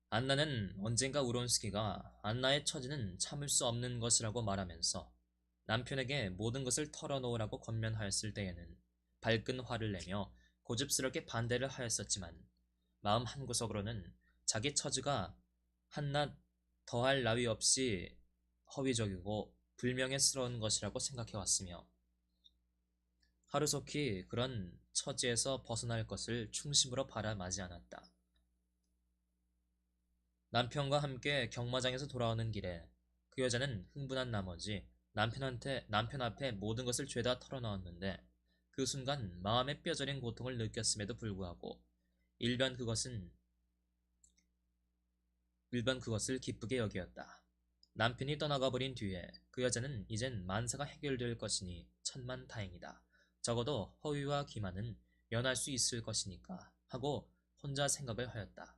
안나는 언젠가 우론스키가 안나의 처지는 참을 수 없는 것이라고 말하면서 남편에게 모든 것을 털어놓으라고 권면하였을 때에는 발끈 화를 내며 고집스럽게 반대를 하였었지만 마음 한구석으로는 자기 처지가 한낱 더할 나위 없이 허위적이고 불명예스러운 것이라고 생각해왔으며 하루속히 그런 처지에서 벗어날 것을 충심으로 바라마지 않았다. 남편과 함께 경마장에서 돌아오는 길에 그 여자는 흥분한 나머지 남편 앞에 모든 것을 죄다 털어넣었는데 그 순간 마음의 뼈저린 고통을 느꼈음에도 불구하고 일변 그것은 일반 그것을 기쁘게 여기었다. 남편이 떠나가 버린 뒤에 그 여자는 이젠 만사가 해결될 것이니 천만다행이다. 적어도 허위와 기만은 면할 수 있을 것이니까 하고 혼자 생각을 하였다.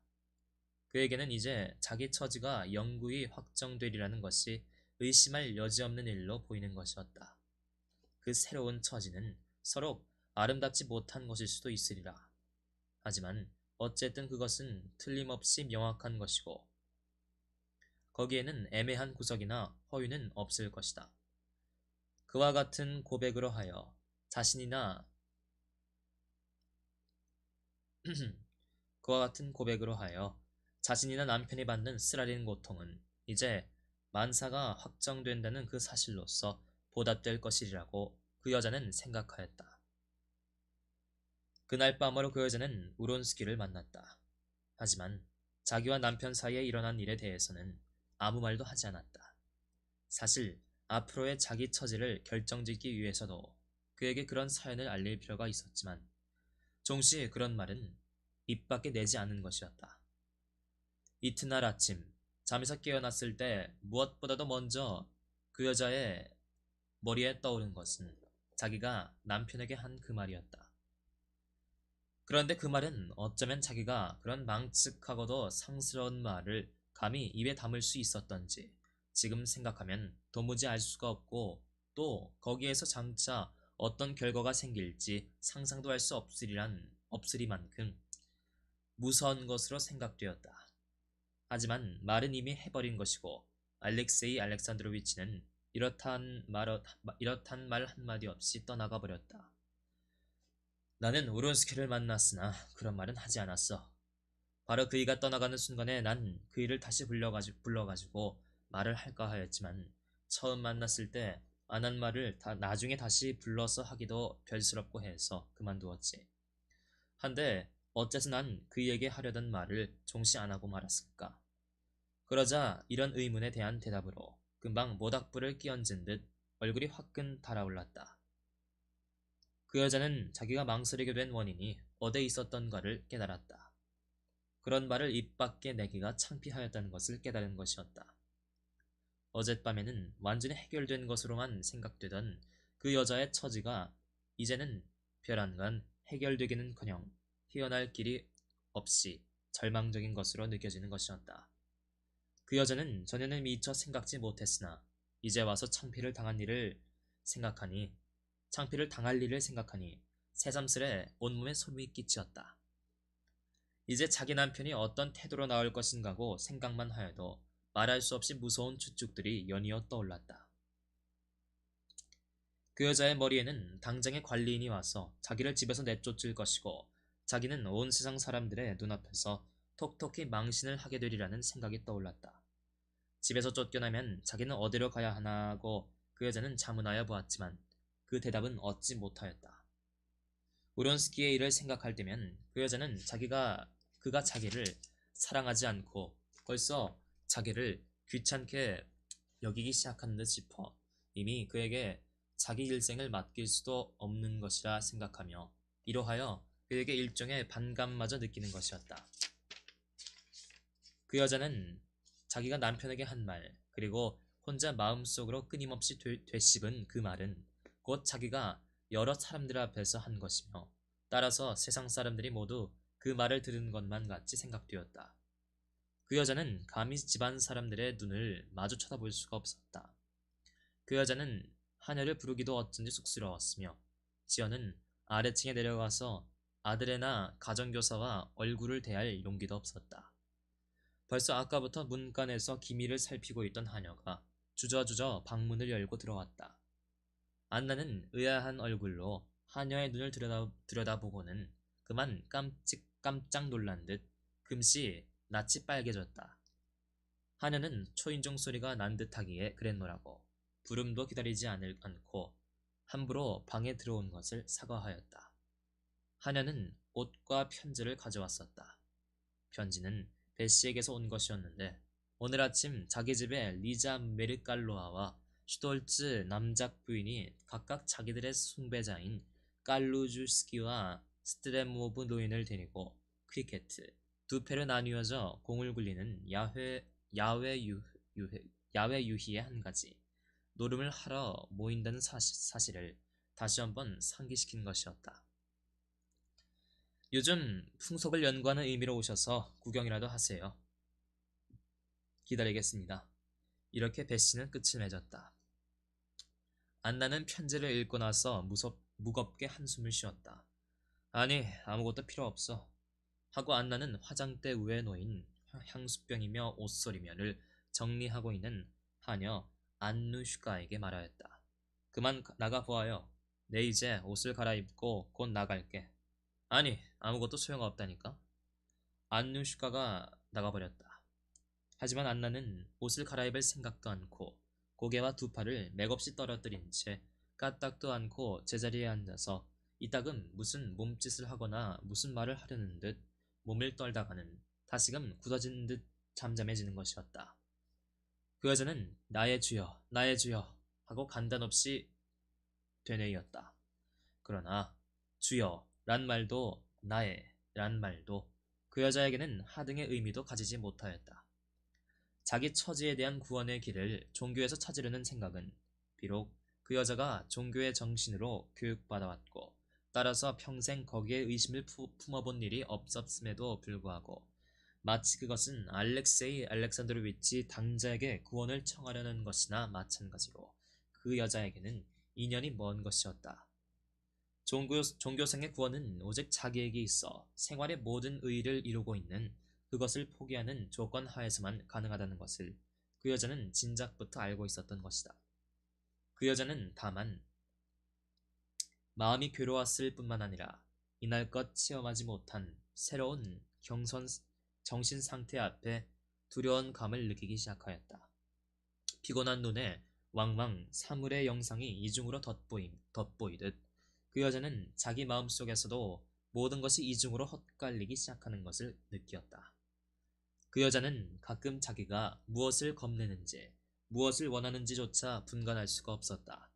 그에게는 이제 자기 처지가 영구히 확정되리라는 것이 의심할 여지없는 일로 보이는 것이었다. 그 새로운 처지는 서로 아름답지 못한 것일 수도 있으리라. 하지만 어쨌든 그것은 틀림없이 명확한 것이고 거기에는 애매한 구석이나 허위는 없을 것이다. 그와 같은 고백으로 하여 자신이나 그와 같은 고백으로 하여 자신이나 남편이 받는 쓰라린 고통은 이제 만사가 확정된다는 그 사실로서 보답될 것이라고 그 여자는 생각하였다. 그날 밤으로 그 여자는 우론스키를 만났다. 하지만 자기와 남편 사이에 일어난 일에 대해서는 아무 말도 하지 않았다. 사실 앞으로의 자기 처지를 결정짓기 위해서도 그에게 그런 사연을 알릴 필요가 있었지만 종시 그런 말은 입 밖에 내지 않은 것이었다. 이튿날 아침 잠에서 깨어났을 때 무엇보다도 먼저 그 여자의 머리에 떠오른 것은 자기가 남편에게 한 그 말이었다. 그런데 그 말은 어쩌면 자기가 그런 망측하고도 상스러운 말을 감히 입에 담을 수 있었던지 지금 생각하면 도무지 알 수가 없고 또 거기에서 장차 어떤 결과가 생길지 상상도 할 수 없으리만큼 무서운 것으로 생각되었다. 하지만 말은 이미 해버린 것이고 알렉세이 알렉산드로비치는 이렇단 말 한마디 없이 떠나가 버렸다. 나는 우론스키를 만났으나 그런 말은 하지 않았어. 바로 그이가 떠나가는 순간에 난 그이를 다시 불러가지고 말을 할까 하였지만 처음 만났을 때 안 한 말을 나중에 다시 불러서 하기도 별스럽고 해서 그만두었지. 한데 어째서 난 그이에게 하려던 말을 종시 안 하고 말았을까? 그러자 이런 의문에 대한 대답으로 금방 모닥불을 끼얹은 듯 얼굴이 화끈 달아올랐다. 그 여자는 자기가 망설이게 된 원인이 어디에 있었던가를 깨달았다. 그런 말을 입 밖에 내기가 창피하였다는 것을 깨달은 것이었다. 어젯밤에는 완전히 해결된 것으로만 생각되던 그 여자의 처지가 이제는 벼랑간 해결되기는커녕 헤어날 길이 없이 절망적인 것으로 느껴지는 것이었다. 그 여자는 전에는 미처 생각지 못했으나 이제 와서 창피를 당할 일을 생각하니 새삼스레 온몸에 소름이 끼치었다. 이제 자기 남편이 어떤 태도로 나올 것인가고 생각만 하여도 말할 수 없이 무서운 추측들이 연이어 떠올랐다. 그 여자의 머리에는 당장의 관리인이 와서 자기를 집에서 내쫓을 것이고 자기는 온 세상 사람들의 눈앞에서 톡톡히 망신을 하게 되리라는 생각이 떠올랐다. 집에서 쫓겨나면 자기는 어디로 가야 하나고 그 여자는 자문하여 보았지만 그 대답은 얻지 못하였다. 우론스키의 일을 생각할 때면 그 여자는 그가 자기를 사랑하지 않고 벌써 자기를 귀찮게 여기기 시작한 듯 싶어 이미 그에게 자기 일생을 맡길 수도 없는 것이라 생각하며 이로하여 그에게 일종의 반감마저 느끼는 것이었다. 그 여자는 자기가 남편에게 한 말, 그리고 혼자 마음속으로 끊임없이 되씹은 그 말은 곧 자기가 여러 사람들 앞에서 한 것이며 따라서 세상 사람들이 모두 그 말을 들은 것만 같이 생각되었다. 그 여자는 감히 집안 사람들의 눈을 마주 쳐다볼 수가 없었다. 그 여자는 하녀를 부르기도 어쩐지 쑥스러웠으며 지연은 아래층에 내려가서 아들애나 가정교사와 얼굴을 대할 용기도 없었다. 벌써 아까부터 문간에서 기미를 살피고 있던 하녀가 주저주저 방문을 열고 들어왔다. 안나는 의아한 얼굴로 하녀의 눈을 들여다보고는 그만 깜짝 놀란 듯 금시 낯이 빨개졌다. 하녀는 초인종 소리가 난 듯하기에 그랬노라고 부름도 기다리지 않고 함부로 방에 들어온 것을 사과하였다. 하녀는 옷과 편지를 가져왔었다. 편지는 베시에게서 온 것이었는데 오늘 아침 자기 집에 리자 메르깔로아와 슈톨츠 남작 부인이 각각 자기들의 숭배자인 깔루주스키와 스트레모브 노인을 데리고 크리케트, 두 패로 나뉘어져 공을 굴리는 야외 유희의 한 가지 노름을 하러 모인다는 사실을 다시 한번 상기시킨 것이었다. 요즘 풍속을 연구하는 의미로 오셔서 구경이라도 하세요. 기다리겠습니다. 이렇게 배씨는 끝을 맺었다. 안나는 편지를 읽고 나서 무겁게 한숨을 쉬었다. 아니, 아무것도 필요 없어. 하고 안나는 화장대 위에 놓인 향수병이며 옷소리면을 정리하고 있는 하녀 안누슈카에게 말하였다. 그만 나가보아요. 내 이제 옷을 갈아입고 곧 나갈게. 아니, 아무것도 소용없다니까. 안누슈카가 나가버렸다. 하지만 안나는 옷을 갈아입을 생각도 않고 고개와 두 팔을 맥없이 떨어뜨린 채 까딱도 않고 제자리에 앉아서 이따금 무슨 몸짓을 하거나 무슨 말을 하려는 듯 몸을 떨다가는 다시금 굳어진 듯 잠잠해지는 것이었다. 그 여자는 나의 주여, 나의 주여 하고 간단없이 되뇌이었다. 그러나 주여 란 말도 나의 란 말도 그 여자에게는 하등의 의미도 가지지 못하였다. 자기 처지에 대한 구원의 길을 종교에서 찾으려는 생각은 비록 그 여자가 종교의 정신으로 교육받아왔고 따라서 평생 거기에 의심을 품어본 일이 없었음에도 불구하고 마치 그것은 알렉세이 알렉산드로비치 당자에게 구원을 청하려는 것이나 마찬가지로 그 여자에게는 인연이 먼 것이었다. 종교생의 구원은 오직 자기에게 있어 생활의 모든 의의를 이루고 있는 그것을 포기하는 조건 하에서만 가능하다는 것을 그 여자는 진작부터 알고 있었던 것이다. 그 여자는 다만 마음이 괴로웠을 뿐만 아니라 이날껏 체험하지 못한 새로운 정신 상태 앞에 두려운 감을 느끼기 시작하였다. 피곤한 눈에 왕왕 사물의 영상이 이중으로 덧보이듯 그 여자는 자기 마음속에서도 모든 것이 이중으로 헛갈리기 시작하는 것을 느꼈다. 그 여자는 가끔 자기가 무엇을 겁내는지, 무엇을 원하는지조차 분간할 수가 없었다.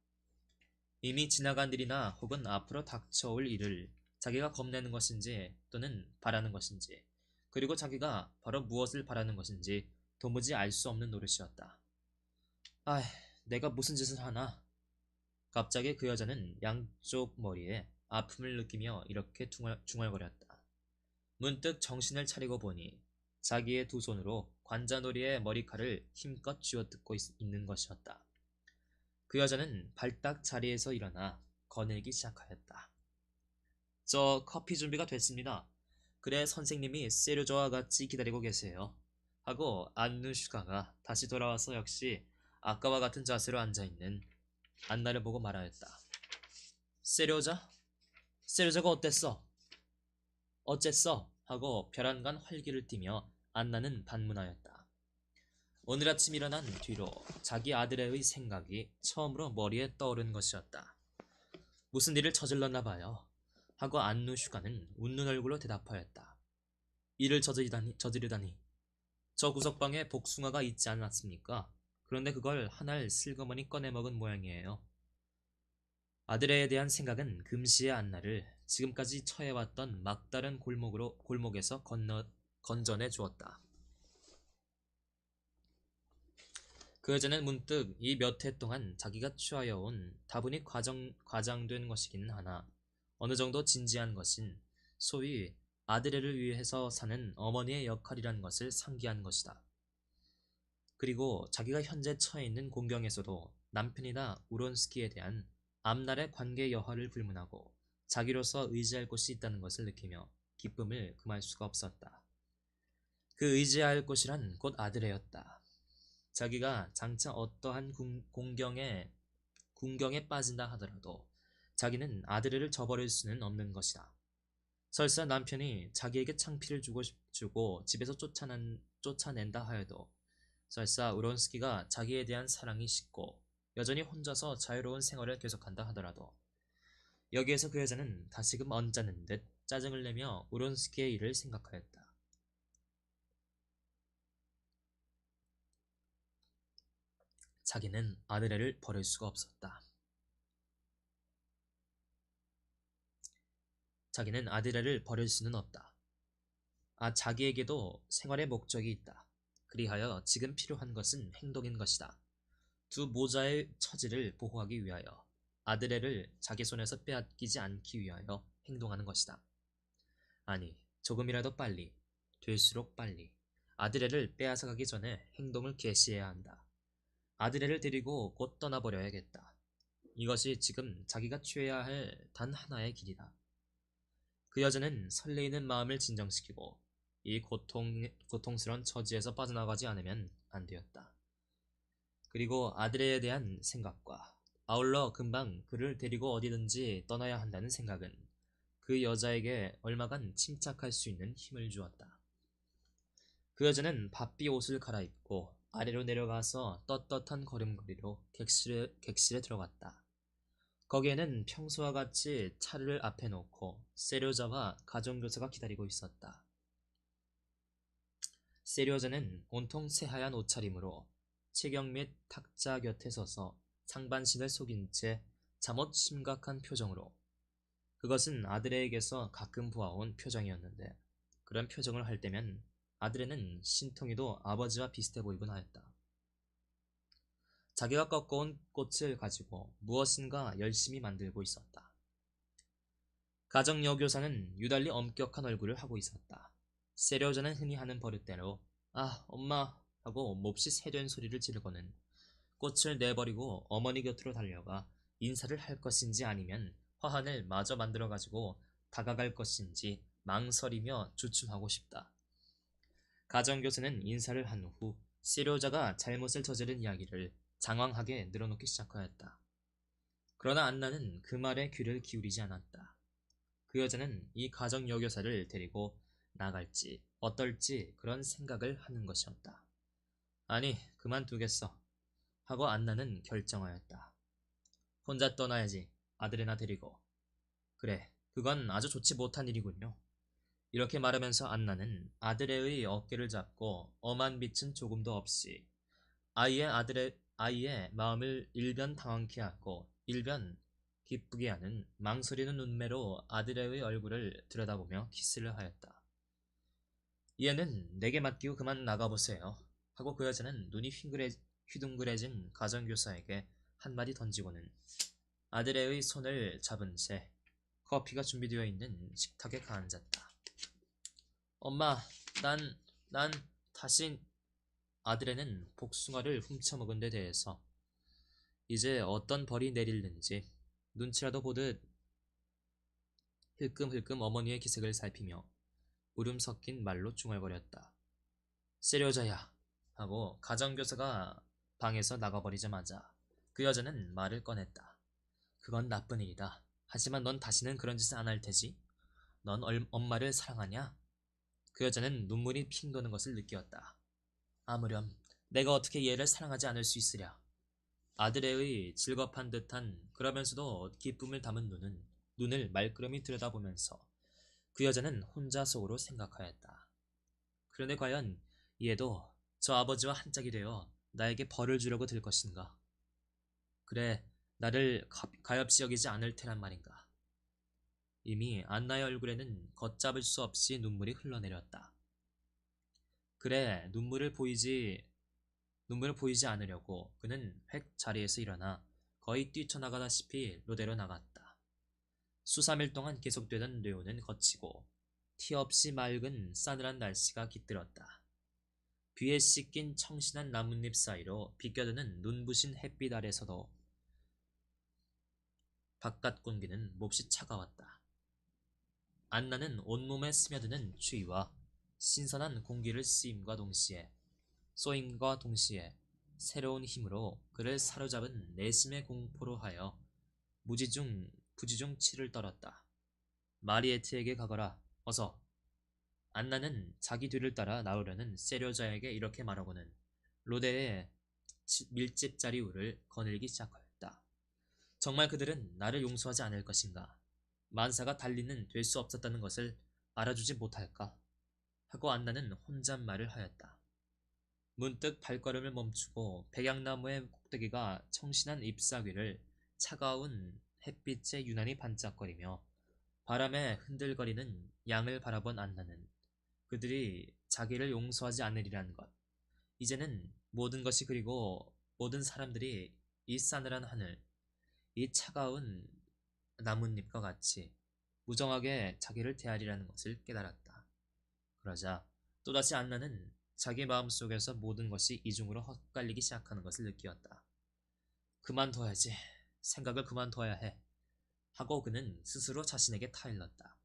이미 지나간 일이나 혹은 앞으로 닥쳐올 일을 자기가 겁내는 것인지 또는 바라는 것인지, 그리고 자기가 바로 무엇을 바라는 것인지 도무지 알 수 없는 노릇이었다. 아, 내가 무슨 짓을 하나? 갑자기 그 여자는 양쪽 머리에 아픔을 느끼며 이렇게 중얼거렸다. 문득 정신을 차리고 보니 자기의 두 손으로 관자놀이의 머리칼을 힘껏 쥐어뜯고 있는 것이었다. 그 여자는 발딱 자리에서 일어나 거닐기 시작하였다. 저 커피 준비가 됐습니다. 그래 선생님이 세르저와 같이 기다리고 계세요. 하고 안누슈카가 다시 돌아와서 역시 아까와 같은 자세로 앉아있는 안나를 보고 말하였다. 세르자? 세르자가 어땠어? 어쨌어? 하고 벼랑간 활기를 띠며 안나는 반문하였다. 오늘 아침 일어난 뒤로 자기 아들의 생각이 처음으로 머리에 떠오른 것이었다. 무슨 일을 저질렀나 봐요. 하고 안누슈카는 웃는 얼굴로 대답하였다. 일을 저지르다니. 저 구석방에 복숭아가 있지 않았습니까? 그런데 그걸 하나를 슬그머니 꺼내먹은 모양이에요. 아들에 대한 생각은 금시의 안나를 지금까지 처해왔던 막다른 골목에서 건져내 주었다. 그 여자는 문득 이 몇 해 동안 자기가 취하여 온 다분히 과장된 것이기는 하나 어느 정도 진지한 것인 소위 아들애를 위해서 사는 어머니의 역할이란 것을 상기한 것이다. 그리고 자기가 현재 처해 있는 공경에서도 남편이나 우론스키에 대한 앞날의 관계 여하를 불문하고 자기로서 의지할 곳이 있다는 것을 느끼며 기쁨을 금할 수가 없었다. 그 의지해야 할 곳이란 곧 아드레였다. 자기가 장차 어떠한 궁경에 빠진다 하더라도 자기는 아드레를 저버릴 수는 없는 것이다. 설사 남편이 자기에게 창피를 주고 집에서 쫓아낸다 하여도, 설사 우론스키가 자기에 대한 사랑이 식고 여전히 혼자서 자유로운 생활을 계속한다 하더라도, 여기에서 그 여자는 다시금 언짢은 듯 짜증을 내며 우론스키의 일을 생각하였다. 자기는 아드레를 버릴 수가 없었다. 자기는 아드레를 버릴 수는 없다. 자기에게도 생활의 목적이 있다. 그리하여 지금 필요한 것은 행동인 것이다. 두 모자의 처지를 보호하기 위하여, 아드레를 자기 손에서 빼앗기지 않기 위하여 행동하는 것이다. 아니, 조금이라도 빨리, 될수록 빨리 아드레를 빼앗아가기 전에 행동을 개시해야 한다. 아드레를 데리고 곧 떠나버려야겠다. 이것이 지금 자기가 취해야 할 단 하나의 길이다. 그 여자는 설레이는 마음을 진정시키고 이 고통스러운 처지에서 빠져나가지 않으면 안 되었다. 그리고 아드레에 대한 생각과 아울러 금방 그를 데리고 어디든지 떠나야 한다는 생각은 그 여자에게 얼마간 침착할 수 있는 힘을 주었다. 그 여자는 바삐 옷을 갈아입고 아래로 내려가서 떳떳한 걸음걸이로 객실에 들어갔다. 거기에는 평소와 같이 차를 앞에 놓고 세료자와 가정교사가 기다리고 있었다. 세료자는 온통 새하얀 옷차림으로 체경 및 탁자 곁에 서서 상반신을 속인 채 잠옷 심각한 표정으로, 그것은 아드레에게서 가끔 보아온 표정이었는데, 그런 표정을 할 때면 아드레는 신통이도 아버지와 비슷해 보이곤 하였다. 자기가 꺾어온 꽃을 가지고 무엇인가 열심히 만들고 있었다. 가정여교사는 유달리 엄격한 얼굴을 하고 있었다. 세려자는 흔히 하는 버릇대로 엄마 하고 몹시 세련 소리를 지르고는 꽃을 내버리고 어머니 곁으로 달려가 인사를 할 것인지 아니면 화환을 마저 만들어가지고 다가갈 것인지 망설이며 주춤하고 싶다. 가정교사는 인사를 한 후 세료자가 잘못을 저지른 이야기를 장황하게 늘어놓기 시작하였다. 그러나 안나는 그 말에 귀를 기울이지 않았다. 그 여자는 이 가정여교사를 데리고 나갈지 어떨지 그런 생각을 하는 것이었다. 아니, 그만두겠어 하고 안나는 결정하였다. 혼자 떠나야지, 아들이나 데리고. 그래, 그건 아주 좋지 못한 일이군요. 이렇게 말하면서 안나는 아드레의 어깨를 잡고 엄한 빛은 조금도 없이 아이의 마음을 일변 당황케 하고 일변 기쁘게 하는 망설이는 눈매로 아드레의 얼굴을 들여다보며 키스를 하였다. 얘는 내게 맡기고 그만 나가보세요 하고 그 여자는 눈이 휘둥그레진 가정교사에게 한마디 던지고는 아드레의 손을 잡은 채 커피가 준비되어 있는 식탁에 가앉았다. 엄마, 난 다시. 아드레는 복숭아를 훔쳐먹은 데 대해서 이제 어떤 벌이 내릴는지 눈치라도 보듯 흘끔흘끔 어머니의 기색을 살피며 울음 섞인 말로 중얼거렸다. 세려자야 하고 가정교사가 방에서 나가버리자마자 그 여자는 말을 꺼냈다. 그건 나쁜 일이다. 하지만 넌 다시는 그런 짓을 안 할 테지? 넌 엄마를 사랑하냐? 그 여자는 눈물이 핑 도는 것을 느꼈다. 아무렴 내가 어떻게 얘를 사랑하지 않을 수 있으랴. 아드레의 질겁한 듯한 그러면서도 기쁨을 담은 눈을 말끄러미 들여다보면서 그 여자는 혼자 속으로 생각하였다. 그런데 과연 얘도 저 아버지와 한 짝이 되어 나에게 벌을 주려고 들 것인가? 그래, 나를 가엾이 여기지 않을 테란 말인가? 이미 안나의 얼굴에는 걷잡을 수 없이 눈물이 흘러내렸다. 그래, 눈물을 보이지 않으려고 그는 획 자리에서 일어나 거의 뛰쳐나가다시피 로데로 나갔다. 수삼일 동안 계속되던 뇌우는 거치고 티 없이 맑은 싸늘한 날씨가 깃들었다. 비에 씻긴 청신한 나뭇잎 사이로 비껴드는 눈부신 햇빛 아래서도 바깥 공기는 몹시 차가웠다. 안나는 온몸에 스며드는 추위와 신선한 공기를 쏘임과 동시에 새로운 힘으로 그를 사로잡은 내심의 공포로 하여 부지중 치를 떨었다. 마리에트에게 가거라. 어서. 안나는 자기 뒤를 따라 나오려는 세려자에게 이렇게 말하고는 로데의 밀집 자리우를 거닐기 시작하였다. 정말 그들은 나를 용서하지 않을 것인가? 만사가 달리는 될 수 없었다는 것을 알아주지 못할까? 하고 안나는 혼잣말을 하였다. 문득 발걸음을 멈추고 백양나무의 꼭대기가 청신한 잎사귀를 차가운 햇빛에 유난히 반짝거리며 바람에 흔들거리는 양을 바라본 안나는 그들이 자기를 용서하지 않으리라는 것, 이제는 모든 것이 그리고 모든 사람들이 이 싸늘한 하늘, 이 차가운 나뭇잎과 같이 무정하게 자기를 대하리라는 것을 깨달았다. 그러자 또다시 안나는 자기 마음속에서 모든 것이 이중으로 헛갈리기 시작하는 것을 느끼었다. 그만둬야지. 생각을 그만둬야 해. 하고 그는 스스로 자신에게 타일렀다.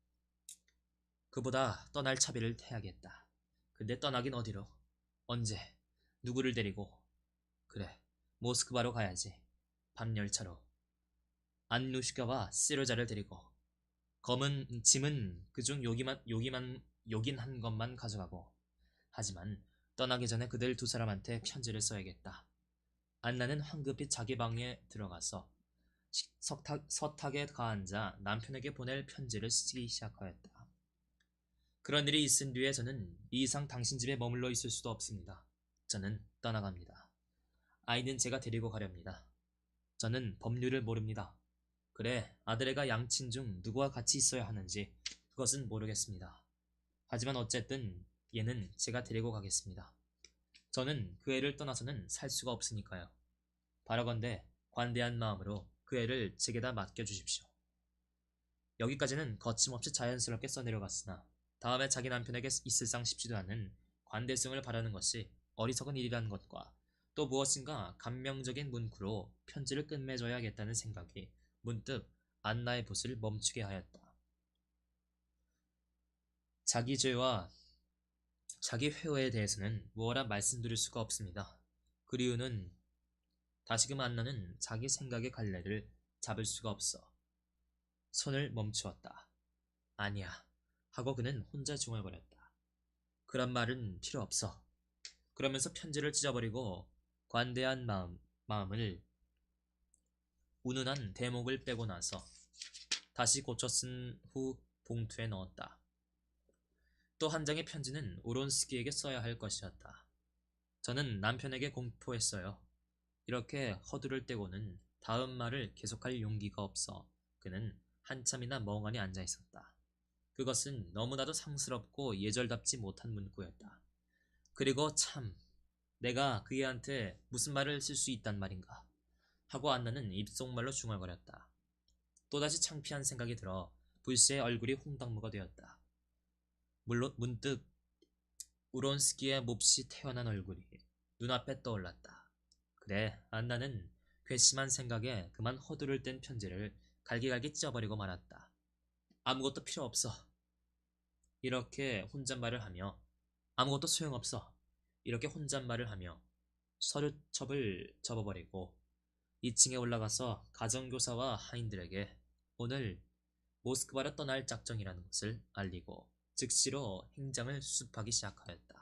그보다 떠날 차비를 태야겠다. 근데 떠나긴 어디로? 언제? 누구를 데리고? 그래, 모스크바로 가야지. 밤열차로. 안누시카와 시로자를 데리고. 검은 짐은 그중 요긴 한 것만 가져가고. 하지만 떠나기 전에 그들 두 사람한테 편지를 써야겠다. 안나는 황급히 자기 방에 들어가서 서탁에 가앉아 남편에게 보낼 편지를 쓰기 시작하였다. 그런 일이 있은 뒤에 저는 이 이상 당신 집에 머물러 있을 수도 없습니다. 저는 떠나갑니다. 아이는 제가 데리고 가렵니다. 저는 법률을 모릅니다. 그래, 아들애가 양친 중 누구와 같이 있어야 하는지 그것은 모르겠습니다. 하지만 어쨌든 얘는 제가 데리고 가겠습니다. 저는 그 애를 떠나서는 살 수가 없으니까요. 바라건대 관대한 마음으로 그 애를 제게다 맡겨주십시오. 여기까지는 거침없이 자연스럽게 써내려갔으나 다음에 자기 남편에게 있을상 싶지도 않은 관대성을 바라는 것이 어리석은 일이라는 것과 또 무엇인가 감명적인 문구로 편지를 끝맺어야겠다는 생각이 문득 안나의 붓을 멈추게 하였다. 자기 죄와 자기 회오에 대해서는 무엇라 말씀드릴 수가 없습니다. 그 이유는 다시금 안나는 자기 생각의 갈래를 잡을 수가 없어 손을 멈추었다. 아니야. 하고 그는 혼자 중얼거렸다. 그런 말은 필요 없어. 그러면서 편지를 찢어버리고 관대한 마음을 운운한 대목을 빼고 나서 다시 고쳐 쓴 후 봉투에 넣었다. 또 한 장의 편지는 오론스키에게 써야 할 것이었다. 저는 남편에게 공포했어요. 이렇게 허두를 떼고는 다음 말을 계속할 용기가 없어 그는 한참이나 멍하니 앉아 있었다. 그것은 너무나도 상스럽고 예절답지 못한 문구였다. 그리고 참, 내가 그 애한테 무슨 말을 쓸 수 있단 말인가 하고 안나는 입속말로 중얼거렸다. 또다시 창피한 생각이 들어 불시의 얼굴이 홍당무가 되었다. 물론 문득 우론스키의 몹시 태연한 얼굴이 눈앞에 떠올랐다. 그래, 안나는 괘씸한 생각에 그만 허두를 뗀 편지를 갈기갈기 찢어버리고 말았다. 아무것도 필요 없어. 이렇게 혼잣말을 하며 아무것도 소용없어. 이렇게 혼잣말을 하며 서류첩을 접어버리고 2층에 올라가서 가정교사와 하인들에게 오늘 모스크바로 떠날 작정이라는 것을 알리고 즉시로 행장을 수습하기 시작하였다.